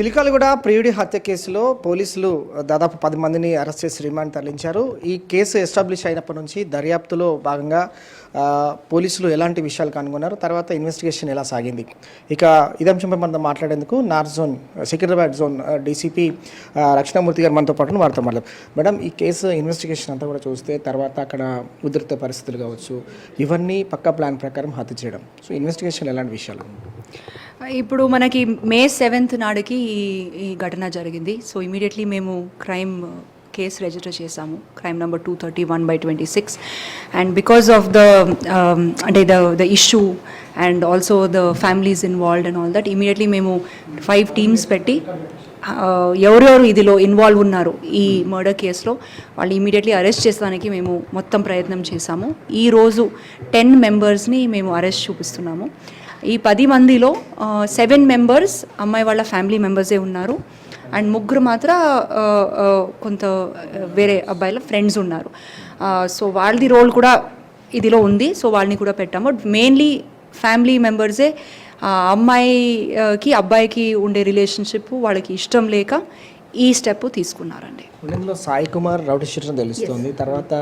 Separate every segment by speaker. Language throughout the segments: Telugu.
Speaker 1: చిలికలగూడ ప్రియుడి హత్య కేసులో పోలీసులు దాదాపు 10 మందిని అరెస్ట్ చేసి రిమాండ్ తరలించారు. ఈ కేసు ఎస్టాబ్లిష్ అయినప్పటి నుంచి దర్యాప్తులో భాగంగా పోలీసులు ఎలాంటి విషయాలు కనుగొన్నారు, తర్వాత ఇన్వెస్టిగేషన్ ఎలా సాగింది, ఇక ఇదే అంశంపై మనతో మాట్లాడేందుకు north zone Secunderabad zone DCP Rakshanamurthy గారు మనతో పాటు వారితో మాట్లాడారు. మేడం, ఈ కేసు ఇన్వెస్టిగేషన్ అంతా కూడా చూస్తే తర్వాత అక్కడ ఉధృత పరిస్థితులు కావచ్చు, ఇవన్నీ పక్కా ప్లాన్ ప్రకారం హత్య చేయడం. సో ఇన్వెస్టిగేషన్ ఎలాంటి విషయాలు?
Speaker 2: ఇప్పుడు మనకి మే 7th నాడుకి ఈ ఘటన జరిగింది. సో ఇమీడియట్లీ మేము క్రైమ్ కేసు రిజిస్టర్ చేసాము, crime number 231/26. And because of అంటే the issue and also the families involved and all that immediately మేము 5 టీమ్స్ పెట్టి ఎవరెవరు ఇదిలో ఇన్వాల్వ్ ఉన్నారు ఈ మర్డర్ కేసులో వాళ్ళు ఇమీడియట్లీ అరెస్ట్ చేసడానికి మేము మొత్తం ప్రయత్నం చేశాము. ఈరోజు 10 మెంబర్స్ని మేము అరెస్ట్ చూపిస్తున్నాము. ఈ 10 మందిలో 7 మెంబర్స్ అమ్మాయి వాళ్ళ ఫ్యామిలీ మెంబర్సే ఉన్నారు అండ్ 3 మాత్రం కొంత వేరే అబ్బాయిల ఫ్రెండ్స్ ఉన్నారు. సో వాళ్ళది రోల్ కూడా ఇదిలో ఉంది. సో వాళ్ళని కూడా పెట్టాము. మెయిన్లీ ఫ్యామిలీ మెంబర్సే అమ్మాయికి అబ్బాయికి ఉండే రిలేషన్షిప్ వాళ్ళకి ఇష్టం లేక ఈ స్టెప్ తీసుకున్నారండి.
Speaker 1: ఇందులో సాయి కుమార్ రౌడీ షీటర్ తెలుస్తుంది, తర్వాత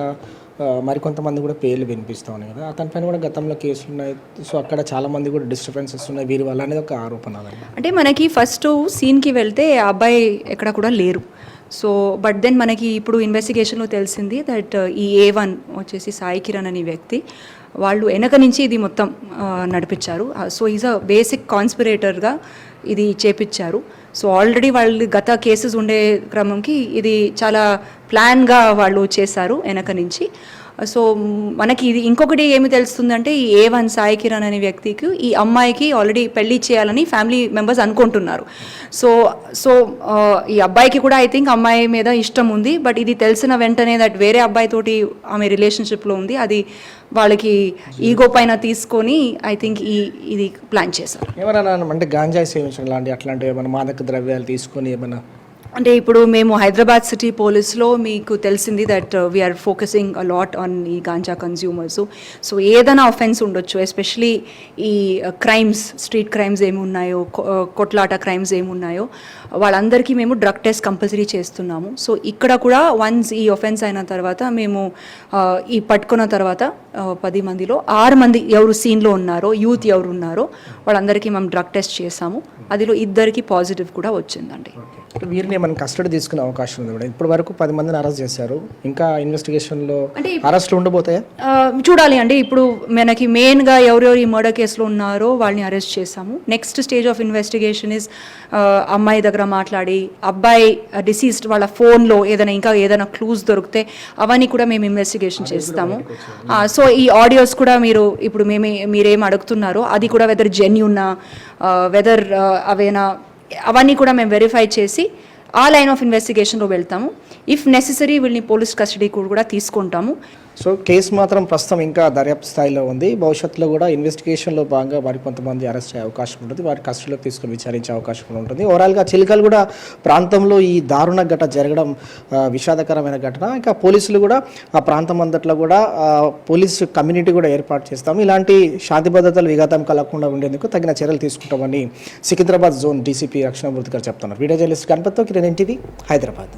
Speaker 1: మరికొంతమంది కూడా పేర్లు వినిపిస్తూ ఉన్నాయి కదా, అతని పైన కూడా గతంలో కేసులు ఉన్నాయి. సో అక్కడ చాలా మంది కూడా డిస్టర్బెన్సెస్ ఉన్నాయి వీరి వల్ల అనేది ఒక ఆరోపణ.
Speaker 2: అంటే మనకి ఫస్ట్ సీన్కి వెళ్తే ఆ అబ్బాయి ఎక్కడ కూడా లేరు. సో బట్ దెన్ మనకి ఇప్పుడు ఇన్వెస్టిగేషన్లో తెలిసింది దట్ ఈ A1 వచ్చేసి సాయి కిరణ్ అనే వ్యక్తి వాళ్ళు వెనక నుంచి ఇది మొత్తం నడిపించారు. సో ఈజ్ అ బేసిక్ కాన్స్పిరేటర్గా ఇది చేపించారు. సో ఆల్రెడీ వాళ్ళు గత కేసెస్ ఉండే క్రమంకి ఇది చాలా ప్లాన్గా వాళ్ళు చేశారు వెనక నుంచి. సో మనకి ఇది ఇంకొకటి ఏమి తెలుస్తుందంటే ఈ A1 సాయి కిరణ్ అనే వ్యక్తికి ఈ అమ్మాయికి ఆల్రెడీ పెళ్లి చేయాలని ఫ్యామిలీ మెంబర్స్ అనుకుంటున్నారు. సో సో ఈ అబ్బాయికి కూడా ఐ థింక్ అమ్మాయి మీద ఇష్టం ఉంది. బట్ ఇది తెలిసిన వెంటనే దట్ వేరే అబ్బాయితోటి ఆమె రిలేషన్షిప్లో ఉంది, అది వాళ్ళకి ఈగో పైన తీసుకొని ఐ థింక్ ఇది ప్లాన్ చేశారు.
Speaker 1: ఏమన్నా అంటే గాంజాయి సేవించడం లాంటి అట్లాంటివి ఏమైనా మాదక ద్రవ్యాలు తీసుకొని ఏమైనా?
Speaker 2: అంటే ఇప్పుడు మేము హైదరాబాద్ సిటీ పోలీస్లో మీకు తెలిసింది that we are focusing a lot on ఈ గాంజా కన్జ్యూమర్స్. సో ఏదైనా అఫెన్స్ ఉండొచ్చు, ఎస్పెషలీ ఈ క్రైమ్స్, స్ట్రీట్ క్రైమ్స్ ఏమున్నాయో, కొట్లాట క్రైమ్స్ ఏమున్నాయో వాళ్ళందరికీ మేము డ్రగ్ టెస్ట్ కంపల్సరీ చేస్తున్నాము. సో ఇక్కడ కూడా వన్స్ ఈ అఫెన్స్ అయిన తర్వాత మేము ఈ పట్టుకున్న తర్వాత 10 మందిలో 6 మంది ఎవరు సీన్లో ఉన్నారో, యూత్ ఎవరు ఉన్నారో వాళ్ళందరికీ మేము డ్రగ్ టెస్ట్ చేసాము. అదిలో 2 పాజిటివ్ కూడా వచ్చిందండి.
Speaker 1: వీరిని మనం కస్టడీ తీసుకునే అవకాశం ఉంది. ఇప్పటి వరకు 10 మందిని అరెస్ట్ చేశారు, ఇంకా ఇన్వెస్టిగేషన్లో అరెస్ట్లు ఉండబోతాయా?
Speaker 2: చూడాలి అండి. ఇప్పుడు మనకి మెయిన్గా ఎవరెవరు ఈ మర్డర్ కేసులో ఉన్నారో వాళ్ళని అరెస్ట్ చేశాము. Next stage of investigation is అమ్మాయి దగ్గర మాట్లాడి అబ్బాయి డిసీజ్డ్ వాళ్ళ ఫోన్లో ఏదైనా క్లూస్ దొరికితే అవన్నీ కూడా మేము ఇన్వెస్టిగేషన్ చేస్తాము. సో ఈ ఆడియోస్ కూడా ఇప్పుడు మీరేం అడుగుతున్నారో అది కూడా వెదర్ జెన్యూనా, వెదర్ అవన్నీ కూడా మేము వెరిఫై చేసి ఆ లైన్ ఆఫ్ ఇన్వెస్టిగేషన్లో వెళ్తాము. ఇఫ్ నెసెసరీ వీళ్ళని పోలీస్ కస్టడీ కూడా తీసుకుంటాము.
Speaker 1: సో కేసు మాత్రం ప్రస్తుతం ఇంకా దర్యాప్తు స్థాయిలో ఉంది. భవిష్యత్తులో కూడా ఇన్వెస్టిగేషన్లో భాగంగా వారి కొంతమంది అరెస్ట్ అయ్యే అవకాశం ఉంటుంది, వారి కస్టడీలోకి తీసుకుని విచారించే అవకాశం కూడా ఉంటుంది. ఓవరాల్గా చిలికలగూడ ప్రాంతంలో ఈ దారుణ ఘటన జరగడం విషాదకరమైన ఘటన. ఇంకా పోలీసులు కూడా ఆ ప్రాంతం అంతట్లో కూడా పోలీసు కమ్యూనిటీ కూడా ఏర్పాటు చేస్తాము. ఇలాంటి శాంతి భద్రతలు విఘాతం కలగకుండా ఉండేందుకు తగిన చర్యలు తీసుకుంటామని సికింద్రాబాద్ జోన్ డీసీపీ రక్షణమూర్తి గారు చెప్తున్నారు. వీడియో జర్నలిస్ట్ గణపతితో కిరణ్ NTV, హైదరాబాద్.